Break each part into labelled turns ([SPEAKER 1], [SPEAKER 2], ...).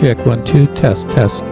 [SPEAKER 1] Check 1 2 test test.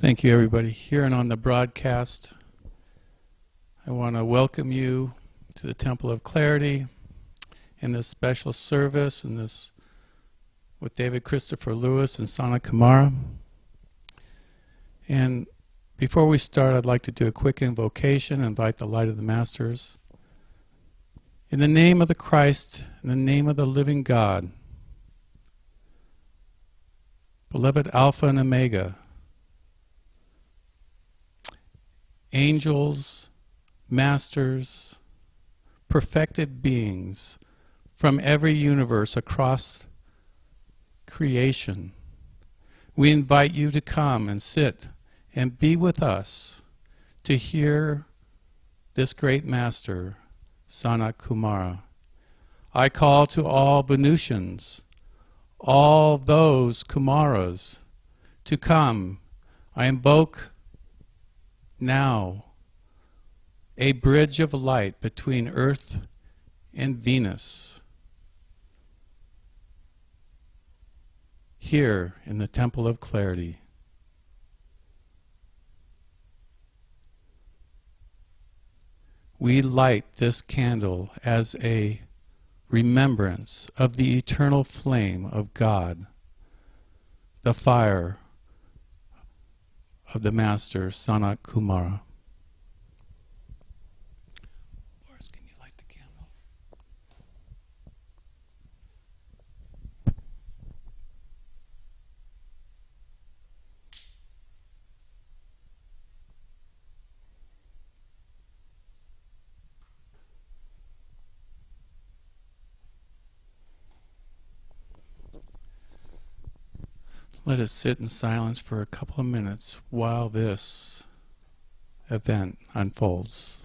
[SPEAKER 1] Thank you, everybody here and on the broadcast. I want to welcome you to the Temple of Clarity in this special service and this with David Christopher Lewis and Sanat Kumara. And before we start, I'd like to do a quick invocation, invite the light of the Masters. In the name of the Christ, in the name of the living God, beloved Alpha and Omega, angels, masters, perfected beings from every universe across creation, we invite you to come and sit and be with us to hear this great master, Sanat Kumara. I call to all Venusians, all those Kumaras, to come. I invoke now a bridge of light between Earth and Venus, here in the Temple of Clarity. We light this candle as a remembrance of the eternal flame of God, the fire of the Master Sanat Kumara. Boris, can you light the candle? Let us sit in silence for a couple of minutes while this event unfolds.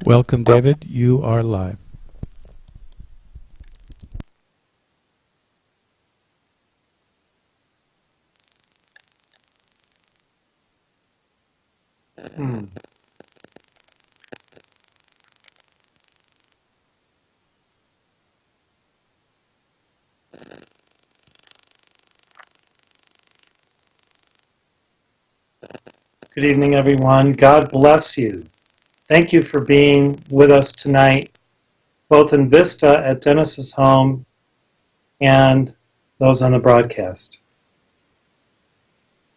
[SPEAKER 1] Welcome, David. You are live.
[SPEAKER 2] Good evening, everyone. God bless you. Thank you for being with us tonight, both in Vista at Dennis's home and those on the broadcast.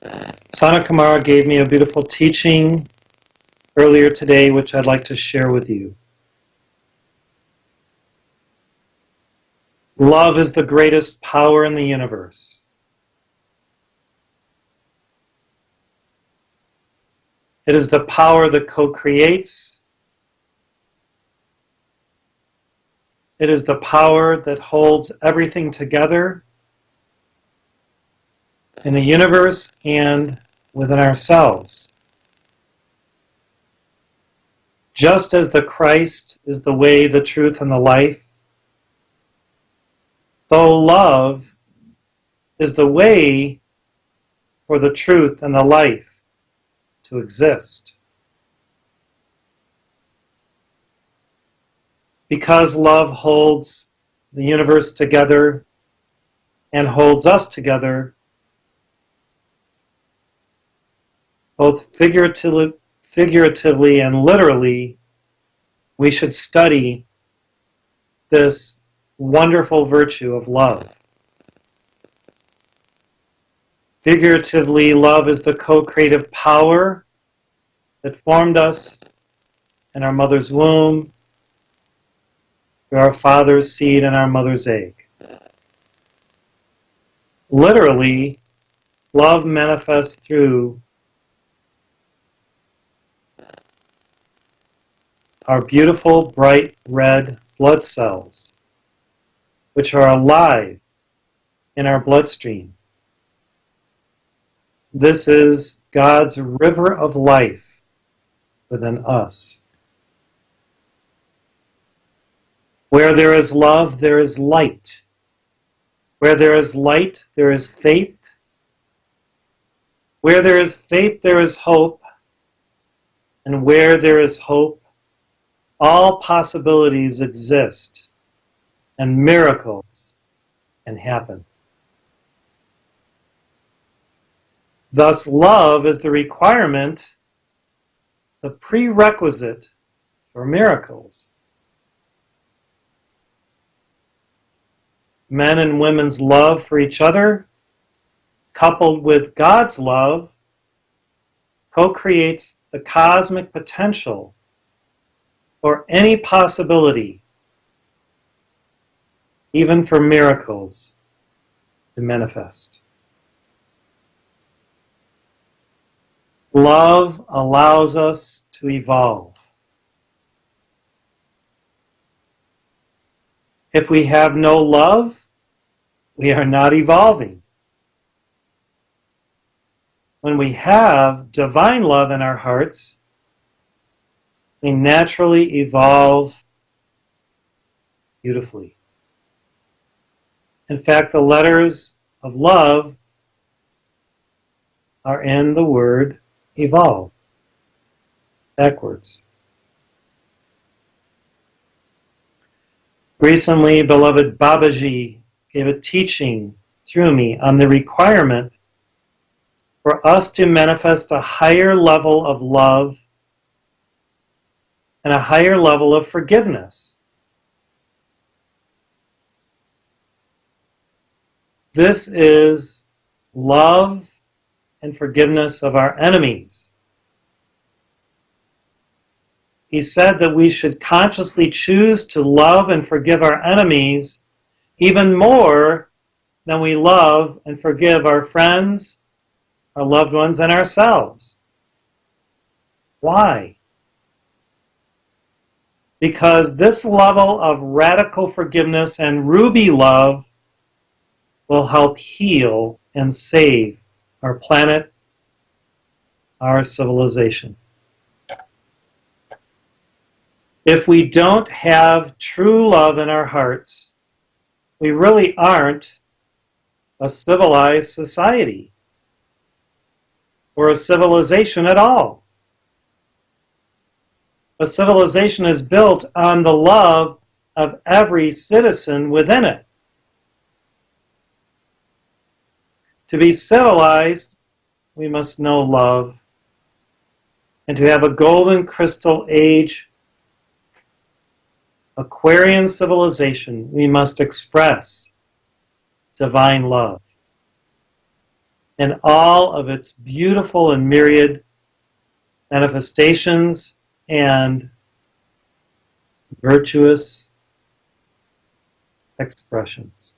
[SPEAKER 2] Sanat Kumara gave me a beautiful teaching earlier today, which I'd like to share with you. Love is the greatest power in the universe. It is the power that co-creates. It is the power that holds everything together in the universe and within ourselves. Just as the Christ is the way, the truth, and the life, so love is the way for the truth and the life to exist. Because love holds the universe together and holds us together, both figuratively and literally, we should study this wonderful virtue of love. Figuratively, love is the co-creative power that formed us in our mother's womb, through our father's seed and our mother's egg. Literally, love manifests through our beautiful, bright red blood cells, which are alive in our bloodstream. This is God's river of life within us. Where there is love, there is light. Where there is light, there is faith. Where there is faith, there is hope. And where there is hope, all possibilities exist and miracles can happen. Thus, love is the requirement, the prerequisite for miracles. Men and women's love for each other, coupled with God's love, co-creates the cosmic potential for any possibility, even for miracles, to manifest. Love allows us to evolve. If we have no love, we are not evolving. When we have divine love in our hearts, we naturally evolve beautifully. In fact, the letters of love are in the word evolve, backwards. Recently, beloved Babaji gave a teaching through me on the requirement for us to manifest a higher level of love and a higher level of forgiveness. This is love and forgiveness of our enemies. He said that we should consciously choose to love and forgive our enemies even more than we love and forgive our friends, our loved ones, and ourselves. Why? Because this level of radical forgiveness and ruby love will help heal and save our planet, our civilization. If we don't have true love in our hearts, we really aren't a civilized society or a civilization at all. A civilization is built on the love of every citizen within it. To be civilized, we must know love. And to have a Golden-Crystal Age Aquarian civilization, we must express divine love in all of its beautiful and myriad manifestations and virtuous expressions.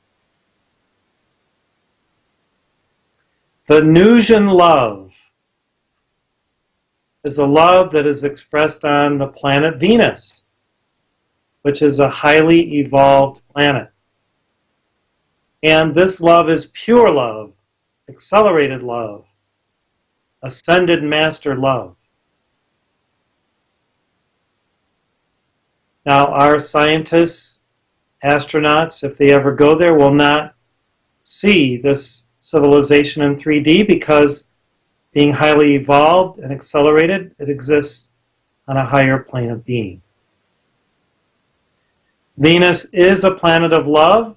[SPEAKER 2] Venusian love is a love that is expressed on the planet Venus, which is a highly evolved planet. And this love is pure love, accelerated love, ascended master love. Now, our scientists, astronauts, if they ever go there, will not see this civilization in 3D because being highly evolved and accelerated, it exists on a higher plane of being. Venus is a planet of love,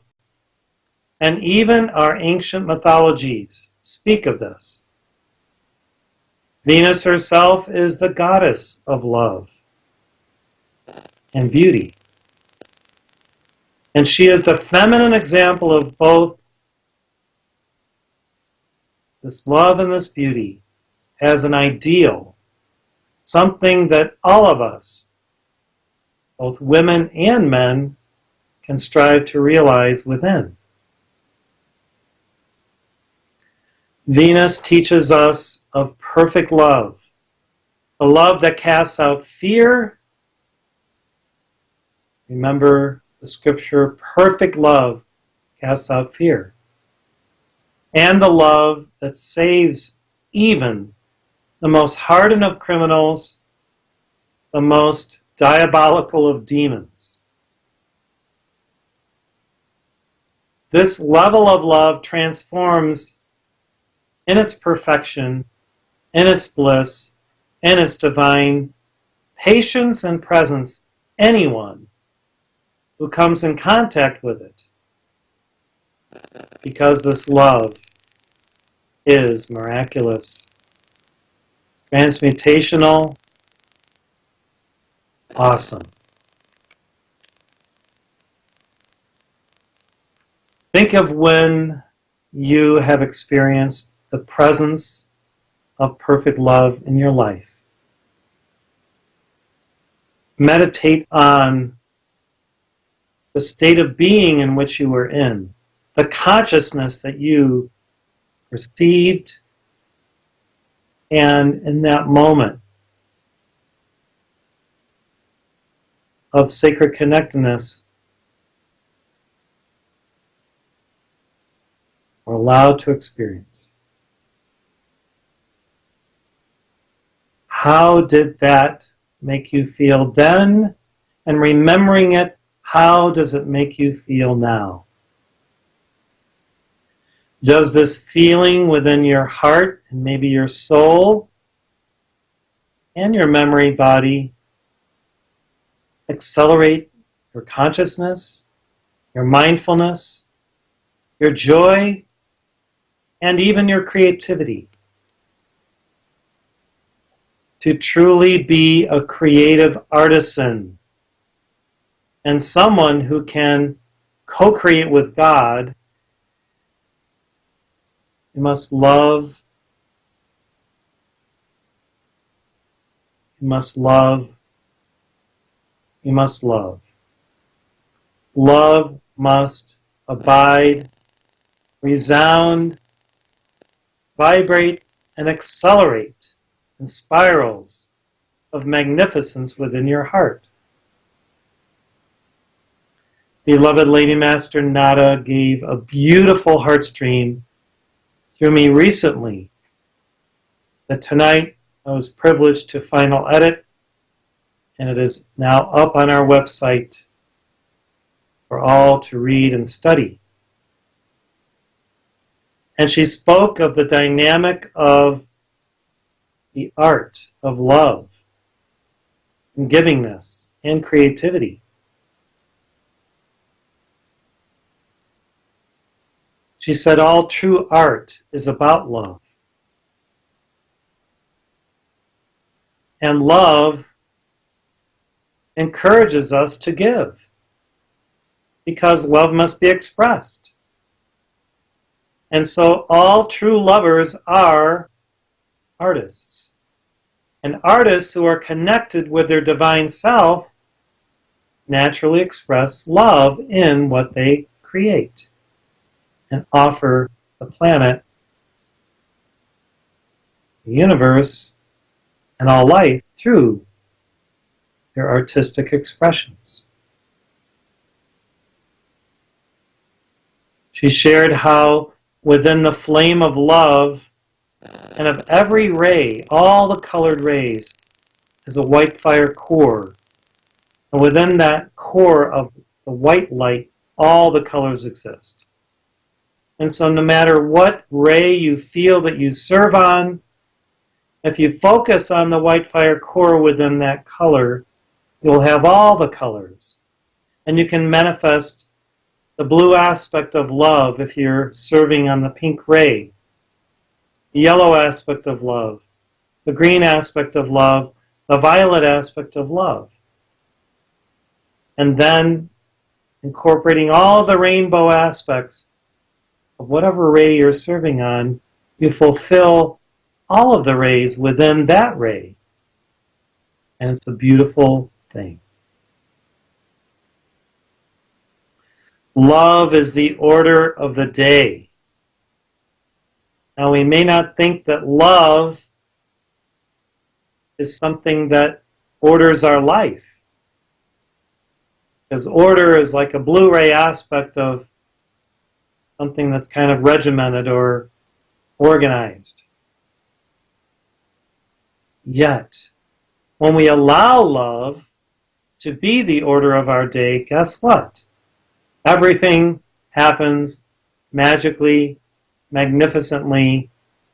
[SPEAKER 2] and even our ancient mythologies speak of this. Venus herself is the goddess of love and beauty. And she is the feminine example of both this love and this beauty as an ideal, something that all of us, both women and men, can strive to realize within. Venus teaches us of perfect love, a love that casts out fear. Remember the scripture, perfect love casts out fear. And the love that saves even the most hardened of criminals, the most diabolical of demons. This level of love transforms in its perfection, in its bliss, in its divine patience and presence anyone who comes in contact with it, because this love is miraculous, transmutational, awesome. Think of when you have experienced the presence of perfect love in your life. Meditate on the state of being in which you were in, the consciousness that you received, and in that moment of sacred connectedness, are allowed to experience. How did that make you feel then? And remembering it, how does it make you feel now? Does this feeling within your heart and maybe your soul and your memory body accelerate your consciousness, your mindfulness, your joy, and even your creativity? To truly be a creative artisan and someone who can co-create with God, you must love, you must love, you must love. Love must abide, resound, vibrate, and accelerate in spirals of magnificence within your heart. Beloved Lady Master Nada gave a beautiful heart stream through me recently that tonight I was privileged to final edit, and it is now up on our website for all to read and study. And she spoke of the dynamic of the art of love and givingness and creativity. She said all true art is about love. And love encourages us to give, because love must be expressed. And so all true lovers are artists. And artists who are connected with their divine self naturally express love in what they create and offer the planet, the universe, and all life through their artistic expressions. She shared how within the flame of love and of every ray, all the colored rays, is a white fire core. And within that core of the white light, all the colors exist. And so no matter what ray you feel that you serve on, if you focus on the white fire core within that color, you'll have all the colors. And you can manifest the blue aspect of love if you're serving on the pink ray, the yellow aspect of love, the green aspect of love, the violet aspect of love. And then incorporating all the rainbow aspects of whatever ray you're serving on, you fulfill all of the rays within that ray. And it's a beautiful thing. Love is the order of the day. Now, we may not think that love is something that orders our life, because order is like a Blu-ray aspect of something that's kind of regimented or organized. Yet, when we allow love to be the order of our day, guess what? Everything happens magically, magnificently,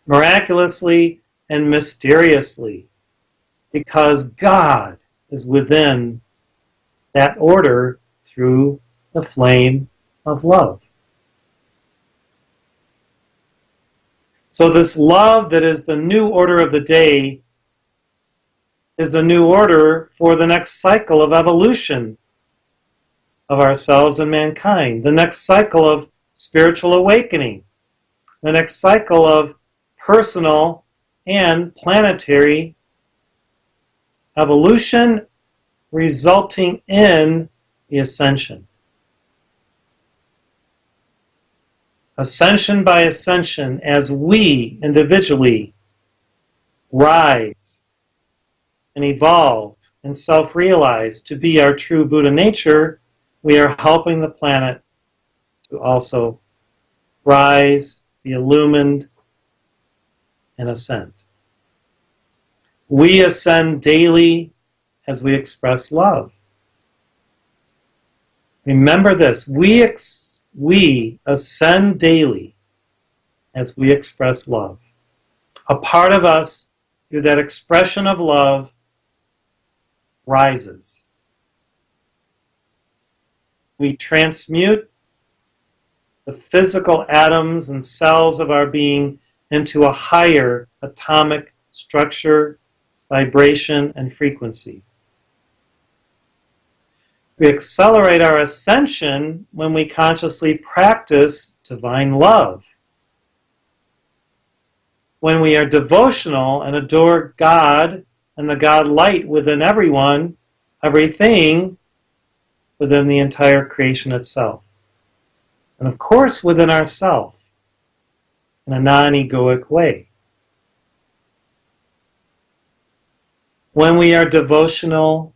[SPEAKER 2] miraculously, and mysteriously, because God is within that order through the flame of love. So this love that is the new order of the day is the new order for the next cycle of evolution of ourselves and mankind, the next cycle of spiritual awakening, the next cycle of personal and planetary evolution resulting in the ascension. Ascension by ascension, as we individually rise and evolve and self-realize to be our true Buddha nature, we are helping the planet to also rise, be illumined, and ascend. We ascend daily as we express love. Remember this, we ascend daily as we express love. A part of us, through that expression of love, rises. We transmute the physical atoms and cells of our being into a higher atomic structure, vibration, and frequency. We accelerate our ascension when we consciously practice divine love. When we are devotional and adore God and the God light within everyone, everything, within the entire creation itself. And of course within ourselves, in a non-egoic way. When we are devotional,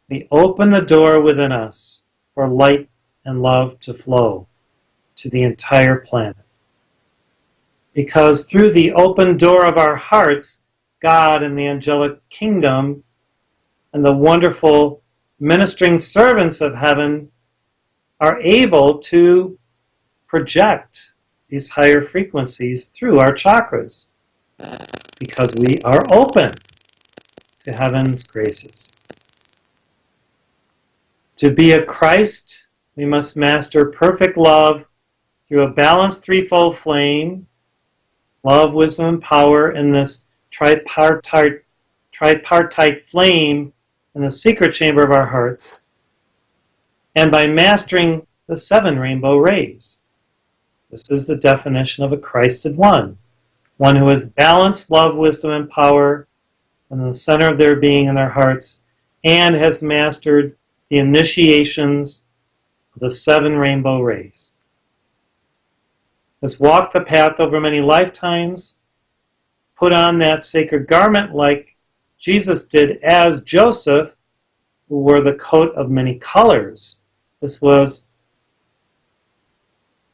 [SPEAKER 2] we open the door within us for light and love to flow to the entire planet. Because through the open door of our hearts, God and the angelic kingdom and the wonderful ministering servants of heaven are able to project these higher frequencies through our chakras, because we are open to heaven's graces. To be a Christ, we must master perfect love through a balanced threefold flame, love, wisdom, and power in this tripartite flame in the secret chamber of our hearts, and by mastering the 7 rainbow rays. This is the definition of a Christed one who has balanced love, wisdom, and power in the center of their being in their hearts, and has mastered the initiations of the 7 rainbow rays. Has walked the path over many lifetimes, put on that sacred garment like Jesus did as Joseph, who wore the coat of many colors. This was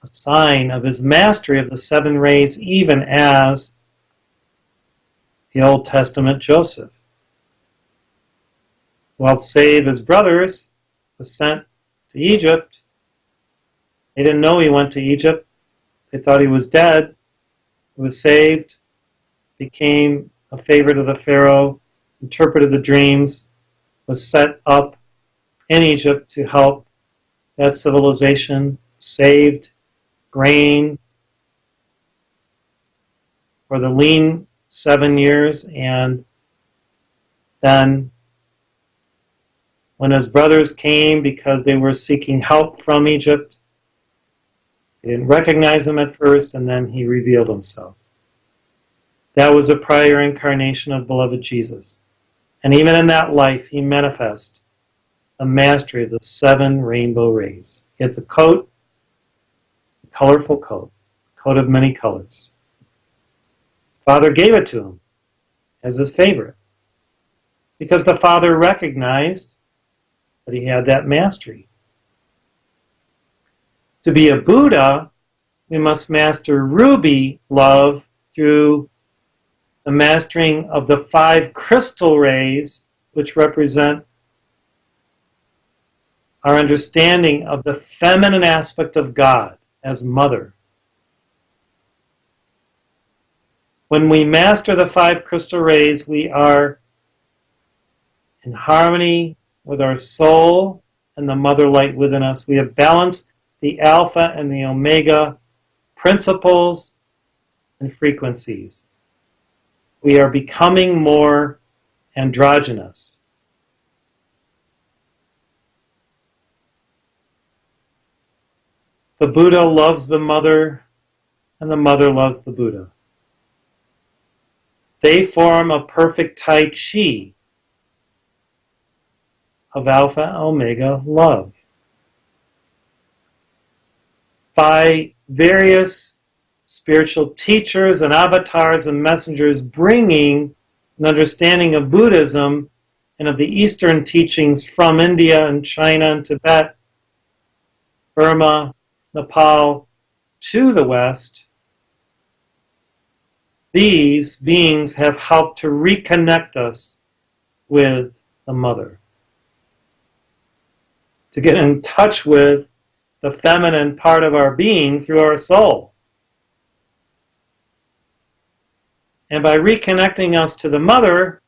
[SPEAKER 2] a sign of his mastery of the 7 rays, even as the Old Testament Joseph, who helped save his brothers, was sent to Egypt. They didn't know he went to Egypt. They thought he was dead. He was saved, became a favorite of the Pharaoh, interpreted the dreams, was set up in Egypt to help that civilization, saved grain for the lean 7 years, and then when his brothers came because they were seeking help from Egypt, they didn't recognize him at first, and then he revealed himself. That was a prior incarnation of beloved Jesus. And even in that life, he manifested the mastery of the 7 rainbow rays. He had the coat, the colorful coat of many colors. His father gave it to him as his favorite because the father recognized that he had that mastery. To be a Buddha, we must master ruby love through the mastering of the 5 crystal rays, which represent our understanding of the feminine aspect of God as mother. When we master the 5 crystal rays, we are in harmony with our soul and the mother light within us. We have balanced the alpha and the omega principles and frequencies. We are becoming more androgynous. The Buddha loves the mother, and the mother loves the Buddha. They form a perfect Tai Chi of Alpha Omega love. By various spiritual teachers and avatars and messengers bringing an understanding of Buddhism and of the Eastern teachings from India and China and Tibet, Burma, Nepal, to the West, these beings have helped to reconnect us with the Mother, to get in touch with the feminine part of our being through our soul. And by reconnecting us to the Mother,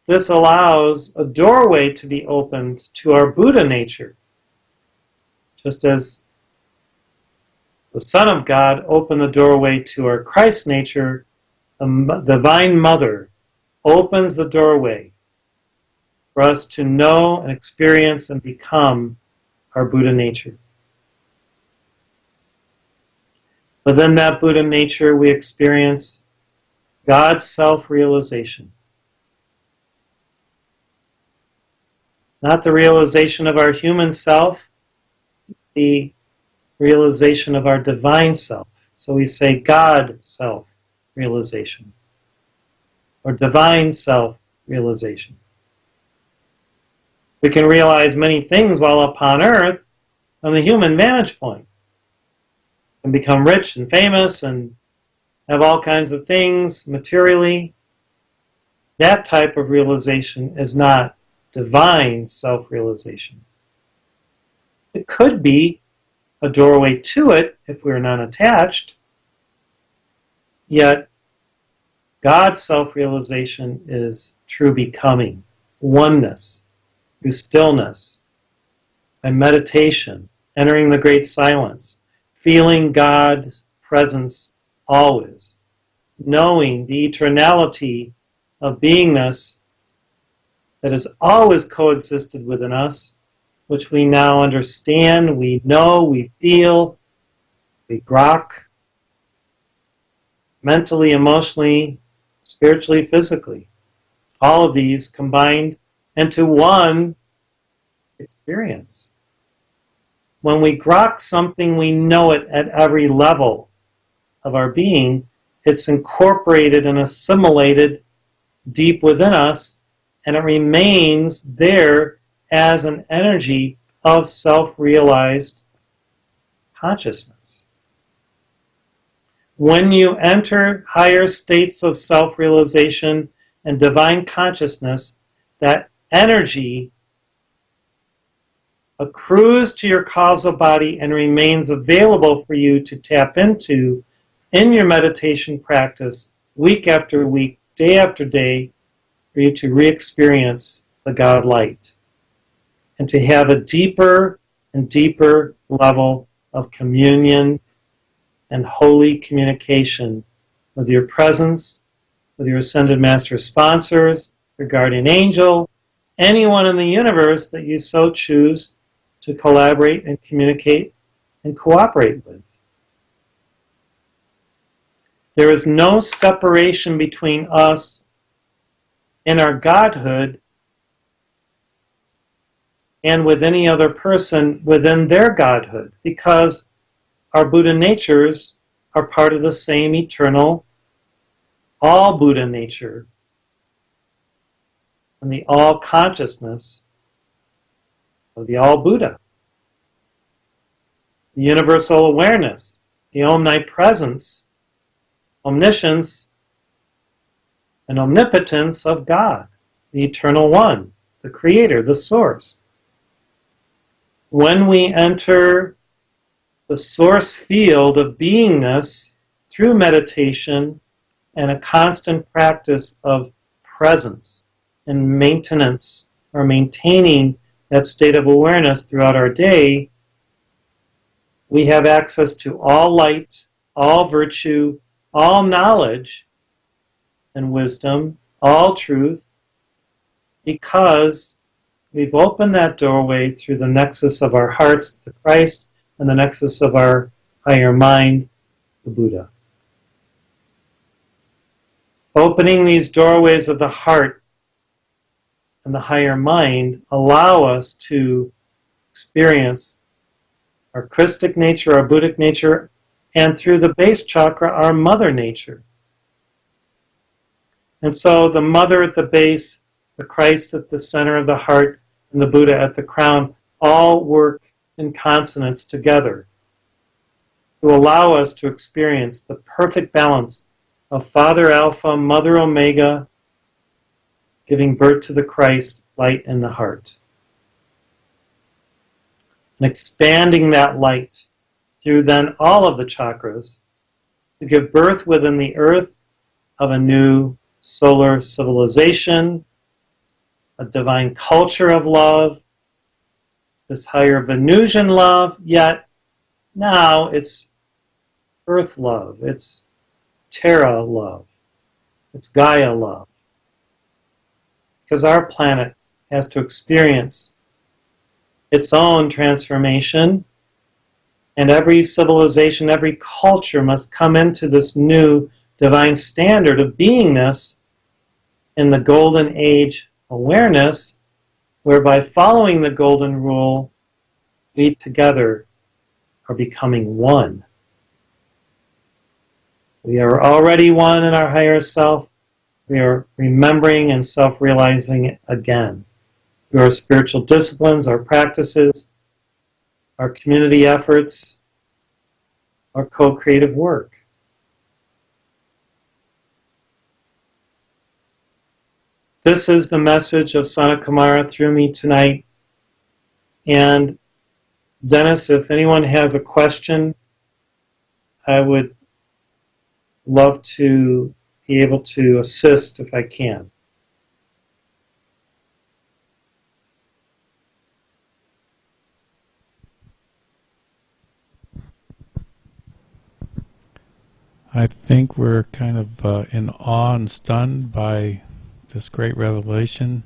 [SPEAKER 2] this allows a doorway to be opened to our Buddha nature. Just as the Son of God opened the doorway to our Christ nature, the Divine Mother opens the doorway for us to know and experience and become our Buddha nature. Within that Buddha nature, we experience God's self-realization. Not the realization of our human self, the realization of our divine self. So we say God self-realization or divine self-realization. We can realize many things while upon earth from the human vantage point. And become rich and famous and have all kinds of things materially. That type of realization is not divine self-realization. It could be a doorway to it if we're not attached. Yet, God's self-realization is true becoming, oneness, through stillness, by meditation, entering the great silence, feeling God's presence always, knowing the eternality of beingness that has always coexisted within us, which we now understand, we know, we feel, we grok, mentally, emotionally, spiritually, physically. All of these combined into one experience. When we grok something, we know it at every level of our being. It's incorporated and assimilated deep within us, and it remains there as an energy of self-realized consciousness. When you enter higher states of self-realization and divine consciousness, that energy accrues to your causal body and remains available for you to tap into in your meditation practice week after week, day after day, for you to re-experience the God light and to have a deeper and deeper level of communion and holy communication with your presence, with your Ascended Master sponsors, your guardian angel, anyone in the universe that you so choose to collaborate and communicate and cooperate with. There is no separation between us and our Godhood and with any other person within their godhood, because our Buddha natures are part of the same eternal all Buddha nature and the all consciousness of the all Buddha. The universal awareness, the omnipresence, omniscience, and omnipotence of God, the eternal one, the creator, the source. When we enter the source field of beingness through meditation and a constant practice of presence and maintenance, or maintaining that state of awareness throughout our day, we have access to all light, all virtue, all knowledge and wisdom, all truth, because we've opened that doorway through the nexus of our hearts, the Christ, and the nexus of our higher mind, the Buddha. Opening these doorways of the heart and the higher mind allow us to experience our Christic nature, our Buddhic nature, and through the base chakra, our mother nature. And so the mother at the base, the Christ at the center of the heart, and the Buddha at the crown all work in consonance together to allow us to experience the perfect balance of Father Alpha, Mother Omega, giving birth to the Christ, light in the heart. And expanding that light through then all of the chakras to give birth within the earth of a new solar civilization, a divine culture of love, this higher Venusian love, yet now it's earth love, it's Terra love, it's Gaia love. Because our planet has to experience its own transformation, and every civilization, every culture must come into this new divine standard of beingness in the golden age awareness, whereby following the golden rule, we together are becoming one. We are already one in our higher self. We are remembering and self-realizing it again through our spiritual disciplines, our practices, our community efforts, our co-creative work. This is the message of Sanat Kumara through me tonight. And Dennis, if anyone has a question, I would love to be able to assist if I can.
[SPEAKER 1] I think we're kind of in awe and stunned by this great revelation.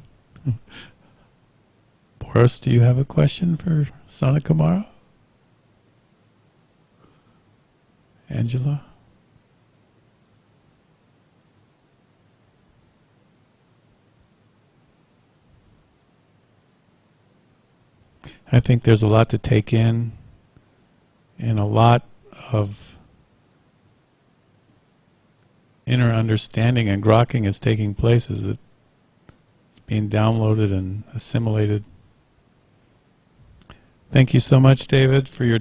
[SPEAKER 1] Boris, do you have a question for Sanat Kumara? Angela? I think there's a lot to take in, and a lot of inner understanding and grokking is taking place as it's being downloaded and assimilated. Thank you so much, David, for your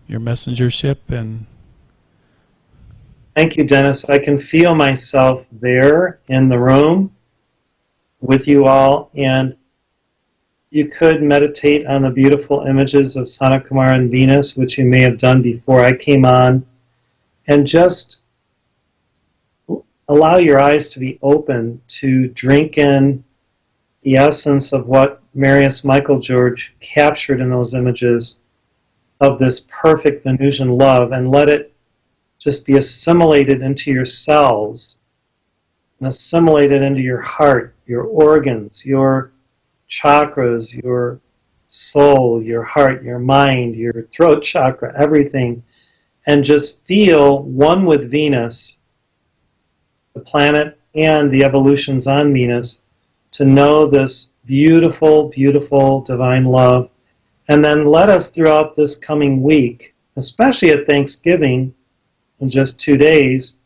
[SPEAKER 1] messengership. And
[SPEAKER 2] thank you, Dennis. I can feel myself there in the room with you all, and you could meditate on the beautiful images of Sanat Kumara and Venus, which you may have done before I came on, and just allow your eyes to be open to drink in the essence of what Marius Michael George captured in those images of this perfect Venusian love, and let it just be assimilated into your cells and assimilated into your heart, your organs, your chakras, your soul, your heart, your mind, your throat chakra, everything, and just feel one with Venus, the planet, and the evolutions on Venus, to know this beautiful, beautiful divine love. And then let us throughout this coming week, especially at Thanksgiving in just 2 days,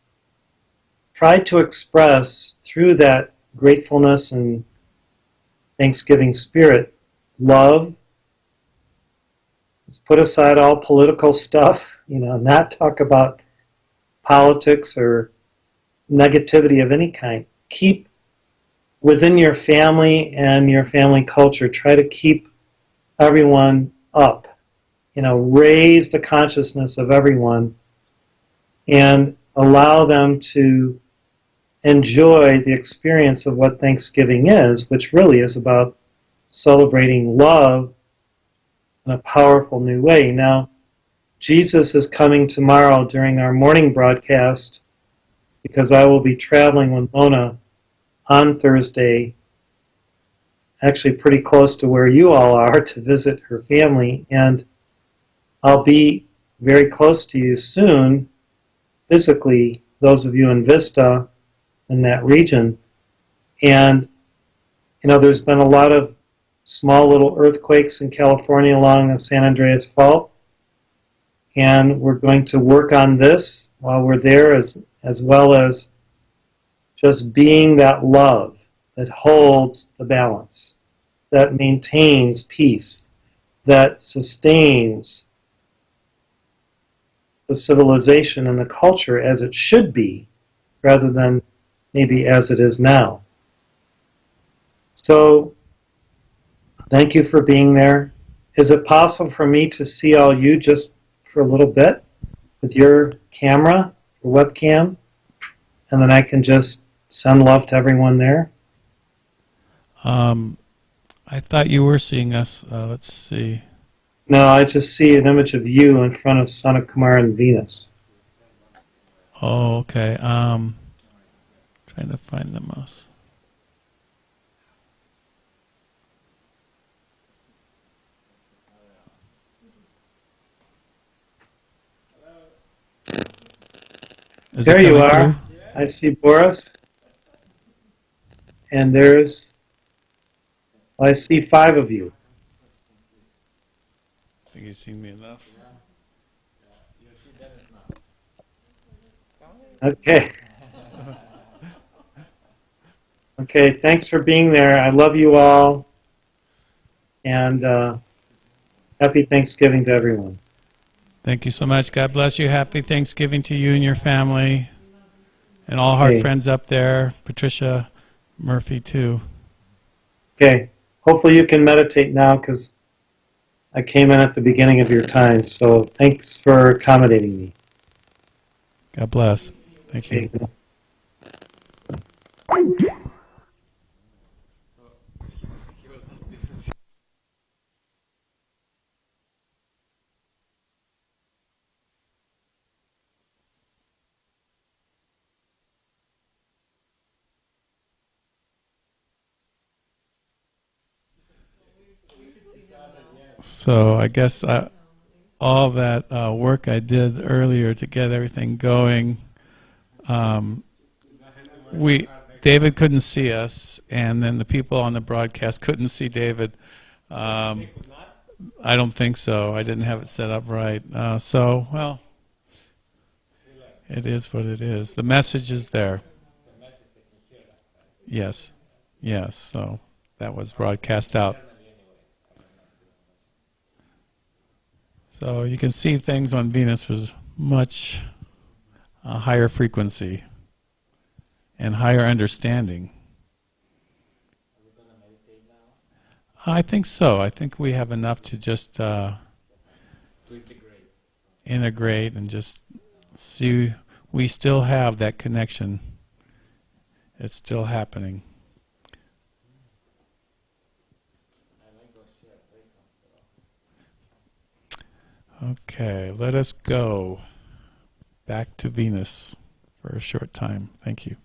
[SPEAKER 2] try to express through that gratefulness and Thanksgiving spirit love. Let's put aside all political stuff, not talk about politics or negativity of any kind. Keep within your family and your family culture, try to keep everyone up, raise the consciousness of everyone and allow them to enjoy the experience of what Thanksgiving is, which really is about celebrating love in a powerful new way. Now, Jesus is coming tomorrow during our morning broadcast because I will be traveling with Mona on Thursday, actually pretty close to where you all are, to visit her family, and I'll be very close to you soon, physically, those of you in Vista, in that region. And, there's been a lot of small little earthquakes in California along the San Andreas Fault, and we're going to work on this while we're there, as well as just being that love that holds the balance, that maintains peace, that sustains the civilization and the culture as it should be, rather than maybe as it is now. So, thank you for being there. Is it possible for me to see all you just for a little bit with your camera, your webcam, and then I can just send love to everyone there?
[SPEAKER 1] I thought you were seeing us. Let's see.
[SPEAKER 2] No, I just see an image of you in front of Sanat Kumara and Venus.
[SPEAKER 1] Oh, okay. Trying to find the mouse. Is
[SPEAKER 2] There
[SPEAKER 1] it
[SPEAKER 2] you
[SPEAKER 1] coming
[SPEAKER 2] are.
[SPEAKER 1] through?
[SPEAKER 2] I see Boris. And I see 5 of you.
[SPEAKER 1] I think you've seen me enough.
[SPEAKER 2] Okay. Okay, thanks for being there. I love you all. And happy Thanksgiving to everyone.
[SPEAKER 1] Thank you so much. God bless you. Happy Thanksgiving to you and your family. And all heart
[SPEAKER 2] Okay.
[SPEAKER 1] friends up there. Patricia Murphy, too.
[SPEAKER 2] Okay. Hopefully you can meditate now because I came in at the beginning of your time. So thanks for accommodating me.
[SPEAKER 1] God bless. Thank you.
[SPEAKER 2] Okay.
[SPEAKER 1] So I guess all that work I did earlier to get everything going, David couldn't see us, and then the people on the broadcast couldn't see David. I don't think so. I didn't have it set up right. Well, it is what it is. The message is there. Yes. Yes. So that was broadcast out. So you can see things on Venus was much higher frequency and higher understanding. I think so. I think we have enough to just integrate and just see we still have that connection. It's still happening. Okay, let us go back to Venus for a short time. Thank you.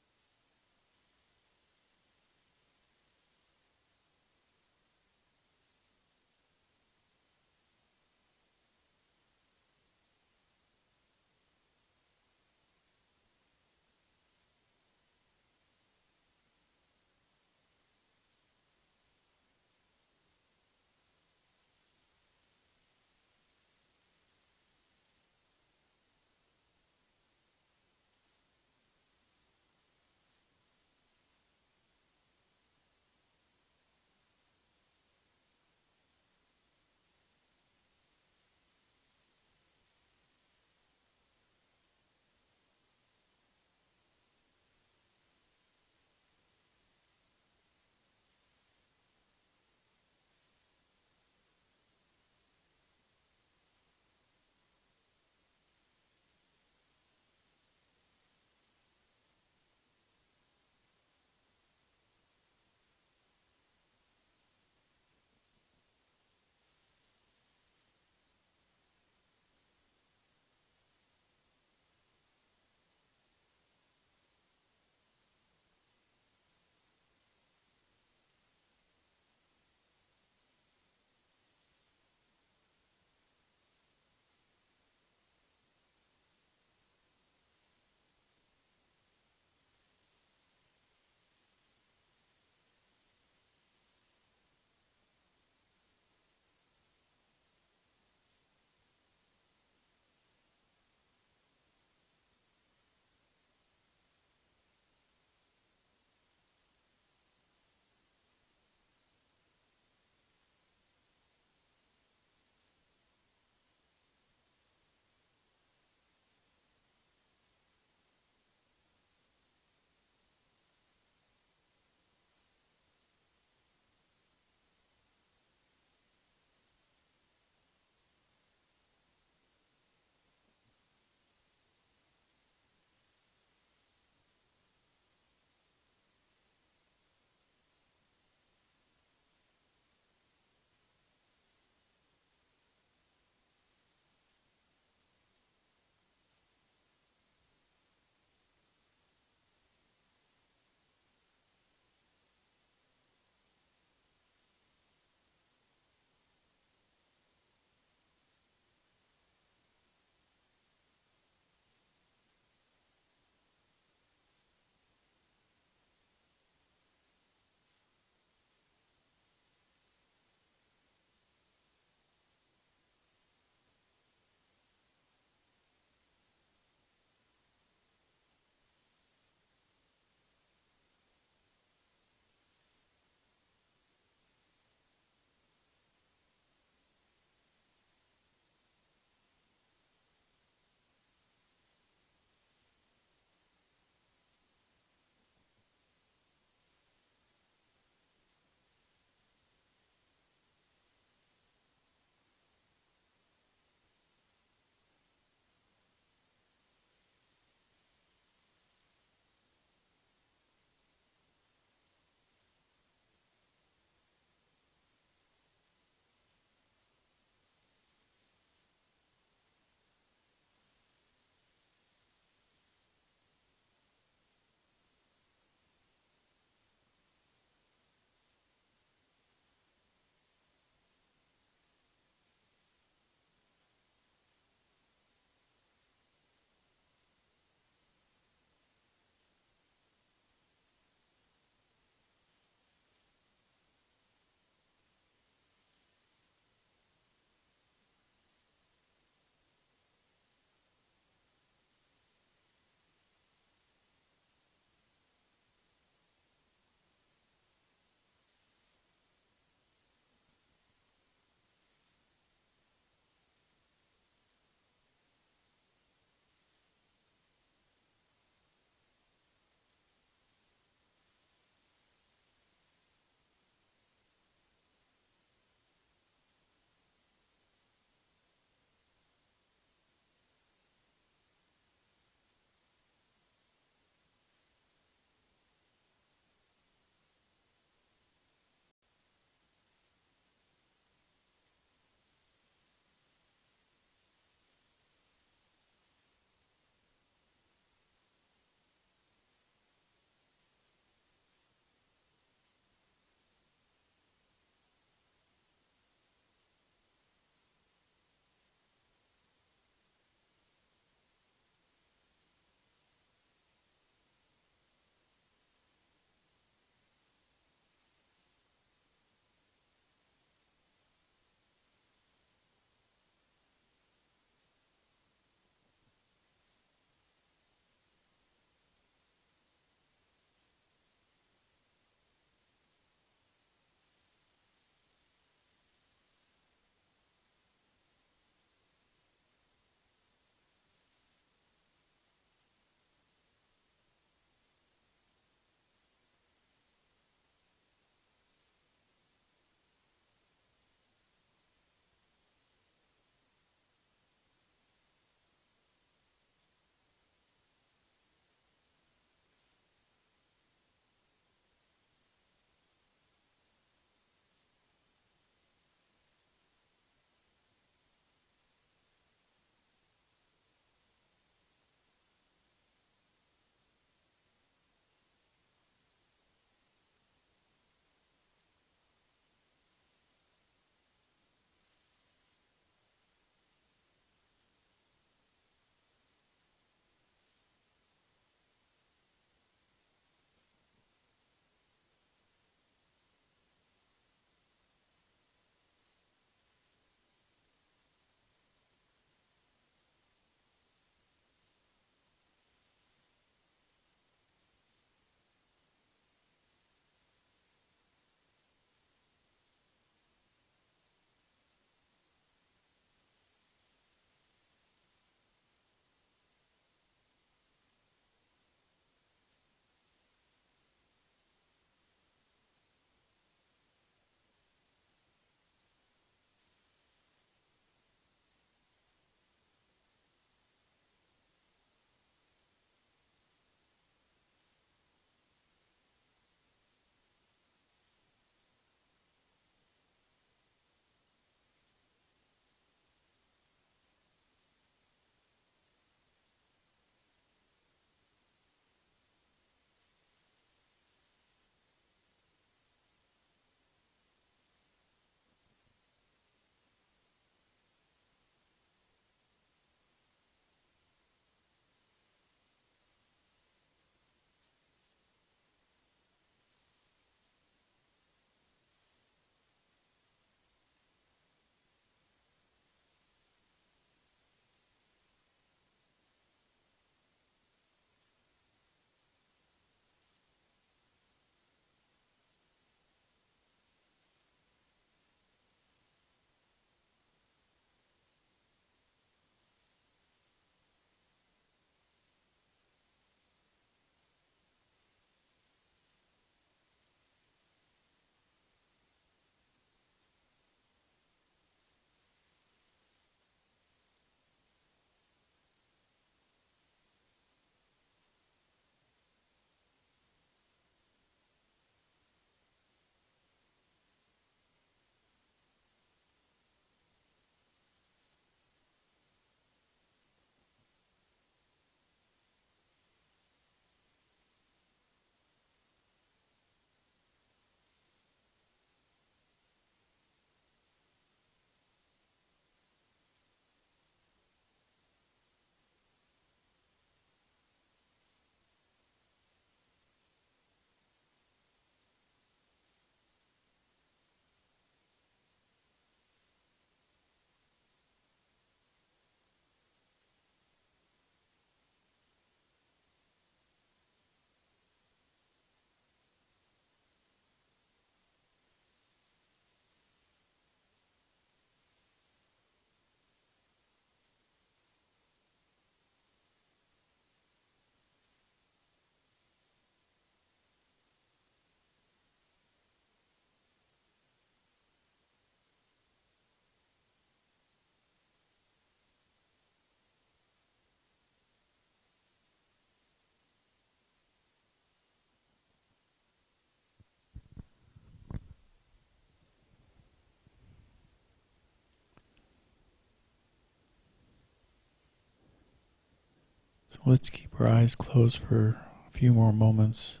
[SPEAKER 1] So let's keep our eyes closed for a few more moments.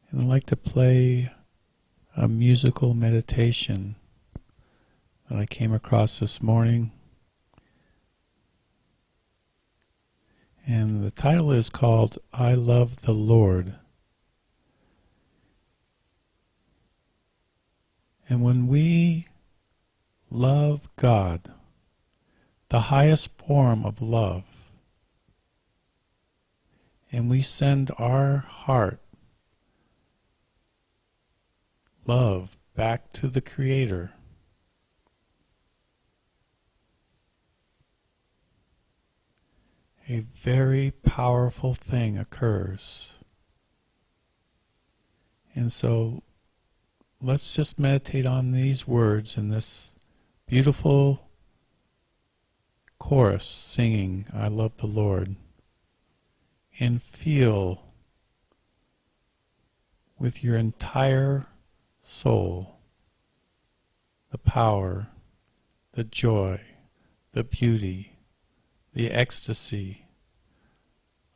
[SPEAKER 1] And I'd like to play a musical meditation that I came across this morning. And the title is called I Love the Lord. And when we love God, the highest form of love, and we send our heart love back to the Creator, a very powerful thing occurs. And so let's just meditate on these words in this beautiful chorus singing, I love the Lord, and feel with your entire soul the power, the joy, the beauty, the ecstasy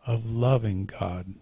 [SPEAKER 1] of loving God.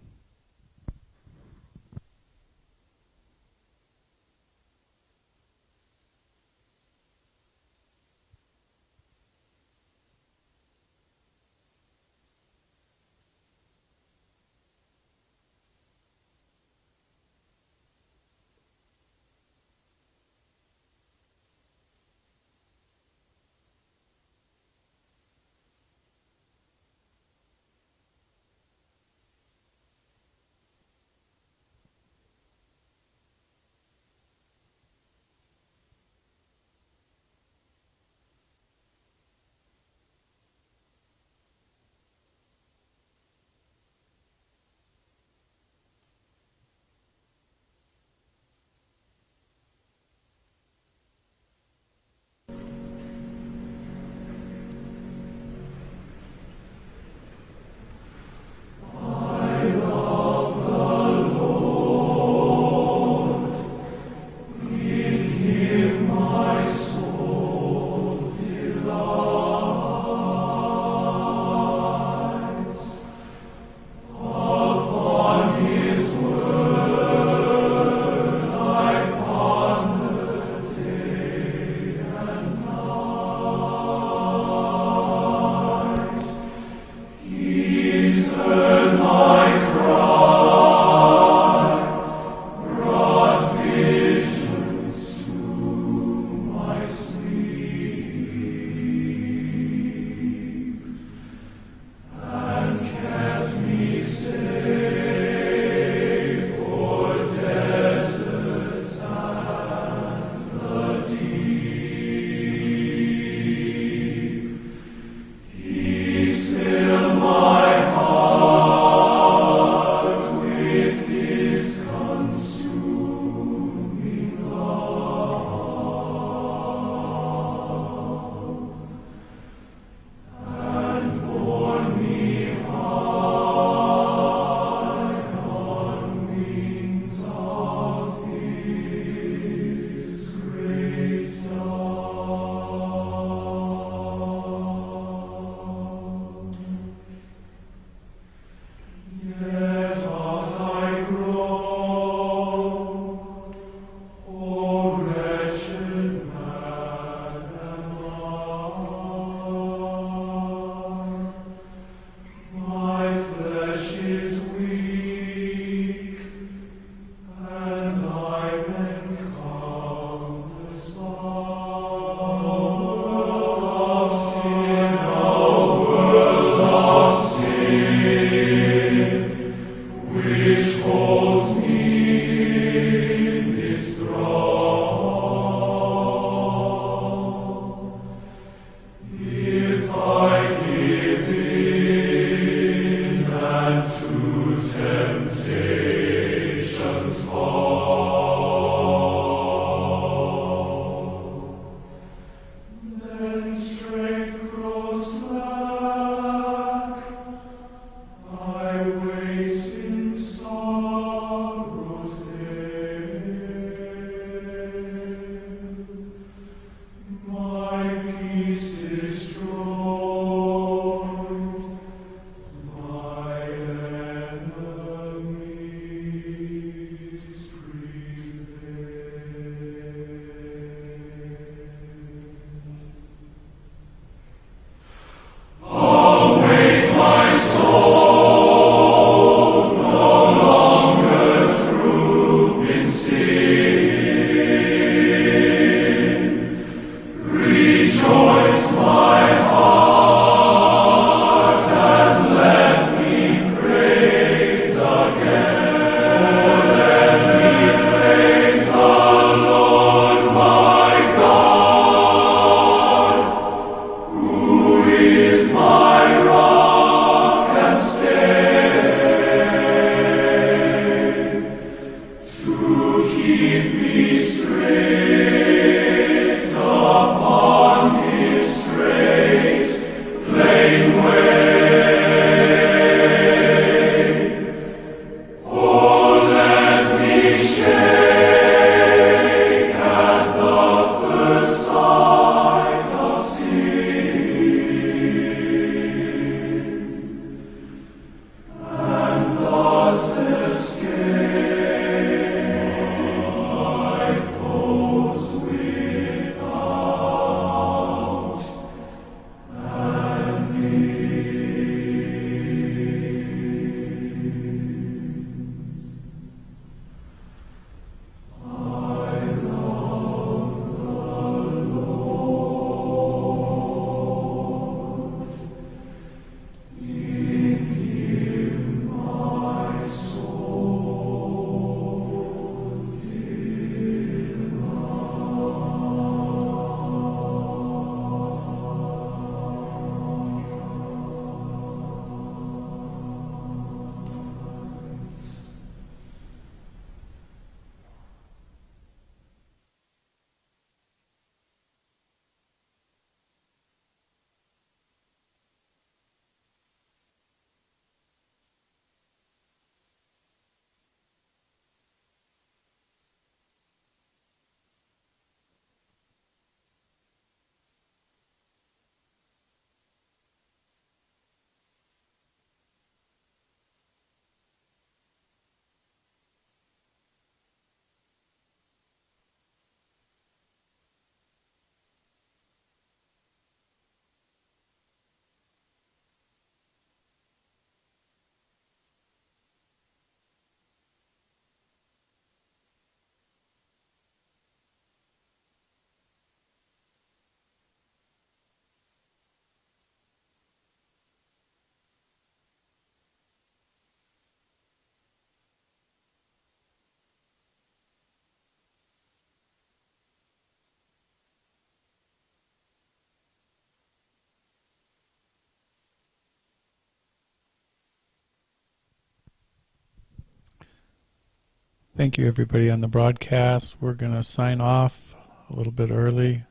[SPEAKER 1] Thank you, everybody, on the broadcast. We're going to sign off a little bit early.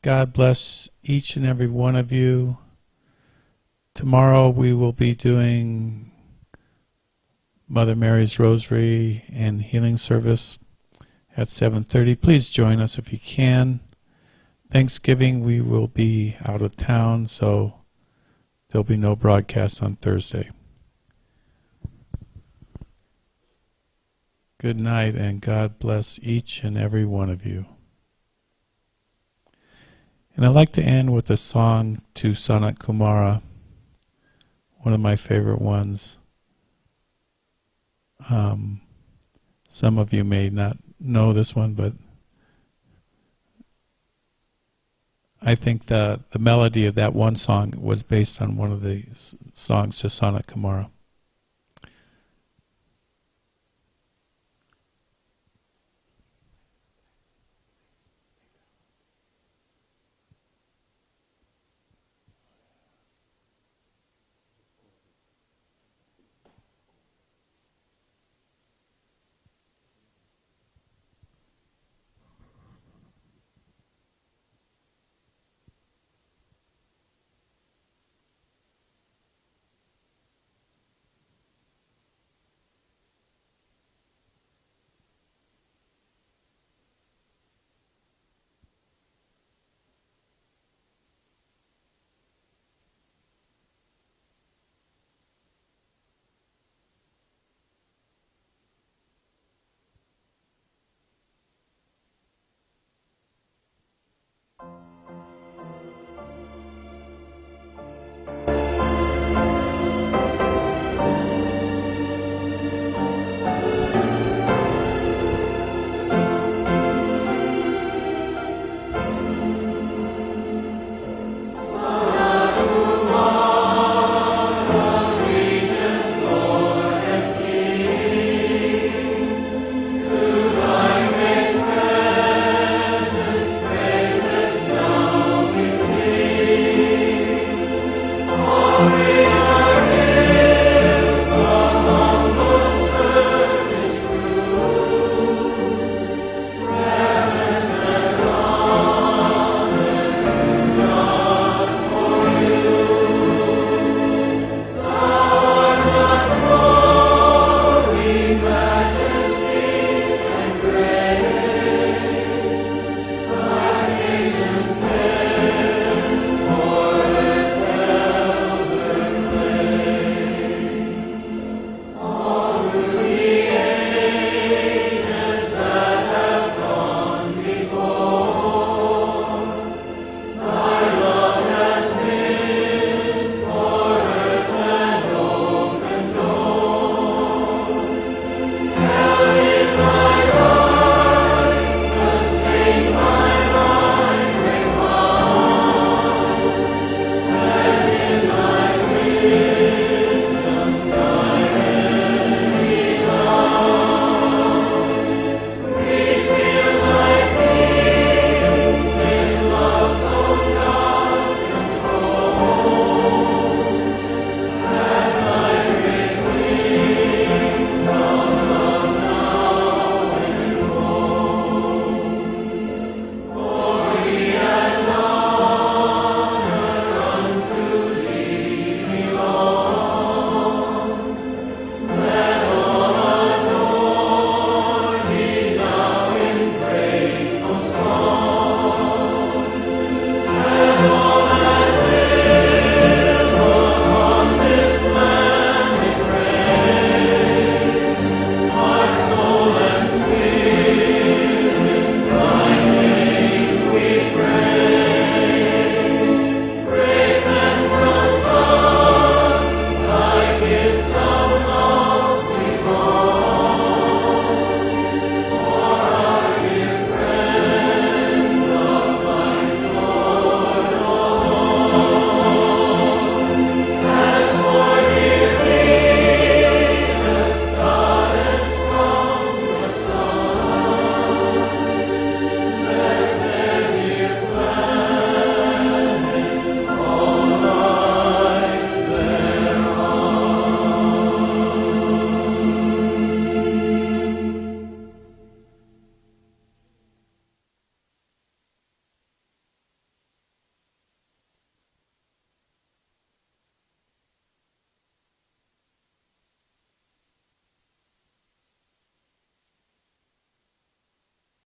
[SPEAKER 1] God bless each and every one of you. Tomorrow we will be doing Mother Mary's Rosary and Healing Service at 7:30. Please join us if you can. Thanksgiving we will be out of town, so there'll be no broadcast on Thursday. Good night, and God bless each and every one of you. And I'd like to end with a song to Sanat Kumara, one of my favorite ones. Some of you may not know this one, but I think the melody of that one song was based on one of the songs to Sanat Kumara.